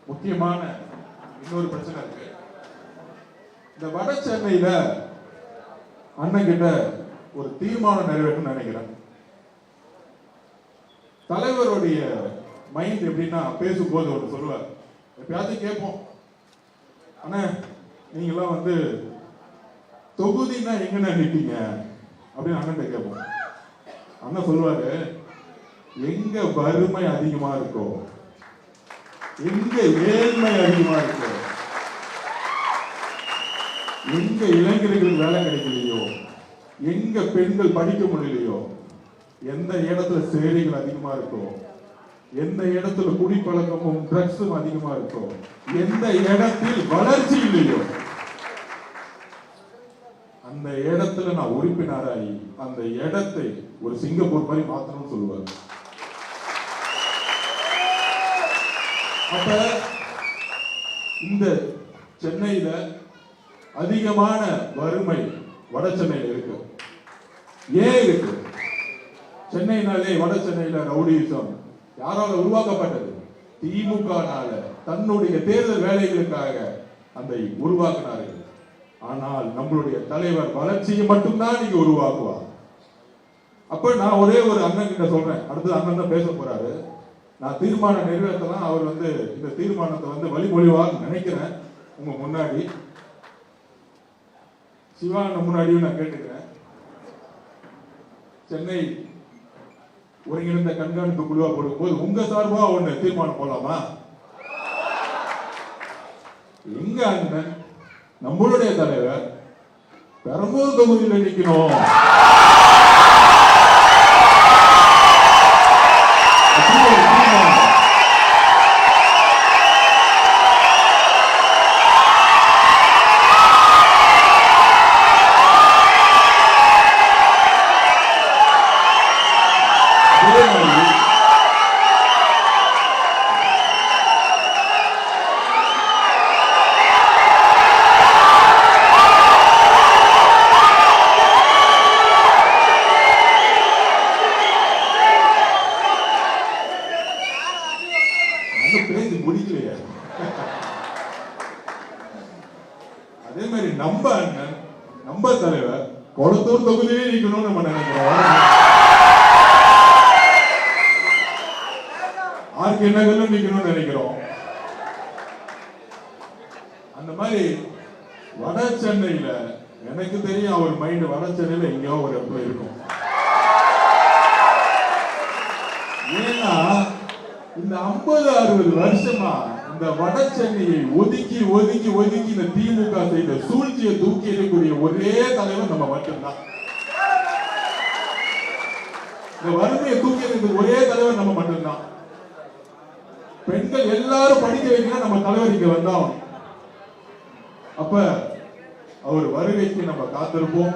முக்கியமான இன்னொரு பிரச்சனை இருக்கு. இந்த வட சென்னையில அண்ணன் கிட்ட ஒரு தீர்மானம் நிறைவேற்றணும்னு நினைக்கிறேன். தலைவருடைய மைண்ட் எப்படின்னா, பேசும்போது ஒன்று சொல்லுவார், எப்பயாச்சும் கேட்போம், அண்ணா நீங்களாம் வந்து தொகுதினா எங்கன்னா நிற்பீங்க அப்படின்னு அண்ணன் கேட்போம். அண்ணன் சொல்லுவாரு, எங்க வறுமை அதிகமா இருக்கோ, எங்க ஏழ்மை அதிகமா இருக்கோ, எங்க இளைஞர்களுக்கு வேலை கிடைக்கலையோ, எங்க பெண்கள் படிக்க முடியலையோ, எந்த இடத்துல சேரிகள் அதிகமா இருக்கோ, எந்த இடத்துல குடிப்பழக்கமும் ட்ரக்ஸும் அதிகமா இருக்கோ, எந்த இடத்தில் வளர்ச்சி இல்லையோ, அந்த இடத்துல நான் உறுப்பினராகி அந்த இடத்தை ஒரு சிங்கப்பூர் மாதிரி மாத்தணும்னு சொல்லுவார். அப்ப இந்த சென்னையில அதிகமான வறுமை வட சென்னையில இருக்கு. ஏன் இருக்கு? சென்னைனாலே வட சென்னையில ரவுடிசம் யாரால உருவாக்கப்பட்டது? திமுகனால தன்னுடைய தேர்தல் வேலைகளுக்காக அந்த உருவாக்கினார்கள். ஆனால் நம்மளுடைய தலைவர் வளர்ச்சியை மட்டும்தான் நீங்க உருவாக்குவார். அப்ப நான் ஒரே ஒரு அண்ணன் கிட்ட சொல்றேன், அடுத்தது அண்ணன் தான் பேச போறாரு. நான் தீர்மானம் நிறைவேற்றலாம், அவர் வந்து இந்த தீர்மானத்தை வந்து வழிமொழிவான்னு நினைக்கிறேன். உங்க முன்னாடி சிவா முன்னாடியும் நான் கேட்டுக்கிறேன். சென்னை ஒருங்கிணைந்த கண்காணிப்பு குழுவா போடும் போது உங்க சார்பா ஒண்ணு தீர்மானம் போடலாமா? எங்க அண்ணன் நம்மளுடைய தலைவர் பெரம்பூர் தொகுதியில் நிற்கணும். அதே மாதிரி நம்ம அண்ணன் நம்ம தலைவர் கொளத்தூர் தொகுதியிலே நிக்கணும்னு நம்ம நினைக்கிறோம். ஆர்கே நகர்ல நிக்கணும்னு நினைக்கிறோம். அந்த மாதிரி வட சென்னையில எனக்கு தெரியும் அவர் மைண்ட் வட சென்னையில எங்கேயோ ஒரு இடத்துல இருக்கும். ஏன்னா இந்த 50-60 வருஷமா இந்த வட சென்னையை ஒதுக்கி ஒதுக்கி ஒதுக்கி இந்த திமுக செய்த சூழ்ச்சியை தூக்கி எறியக்கூடிய ஒரே தலைவர் நம்ம மட்டும்தான். இந்த வறுமையை தூக்கி எறிய ஒரே தலைவர் நம்ம மட்டும்தான். பெண்கள் எல்லாரும் படிக்க வைக்கணும், நம்ம தலைவர் இங்க வந்தோம். அப்ப அவர் வருகைக்கு நம்ம காத்திருப்போம்.